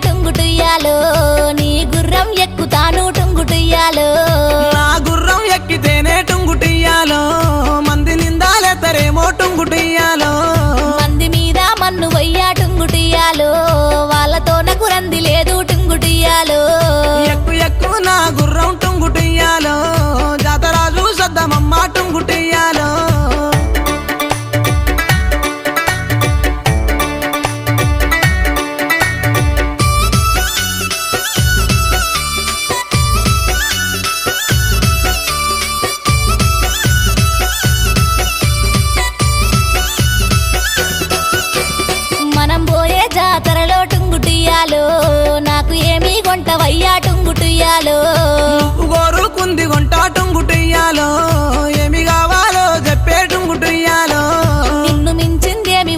టుంగుటుయ్యాలో నీ గుర్రం ఎక్కుతాను టుంగుటుయ్యాలో నా గుర్రం ఎక్కితేనే టుంగుటియ్యాలో మంది నిందాలెత్తరేమో టుంగుటియ్యాలో మంది మీద మన్ను వయ్యా టుంగుటుయ్యాలో వాళ్ళతో నాకు రంది లేదు టుంగుటుయ్యాలో ఎక్కు ఎక్కు నా గుర్రం టుంగుటియ్యాలో జాతరాజు సద్దమమ్మ టుంగుటియ్యాలో మనం పోయే జాతరలో టుంగుటుయ్యాలో నాకు ఏమీ కొంటవయ్యా టుంగుటుయ్యాలో గోరుకుంది గుంట టుంగుటియ్యాలో ఏమి కావాలో చెప్పే టుంగుటియ్యాలో నిన్ను మించిందేమి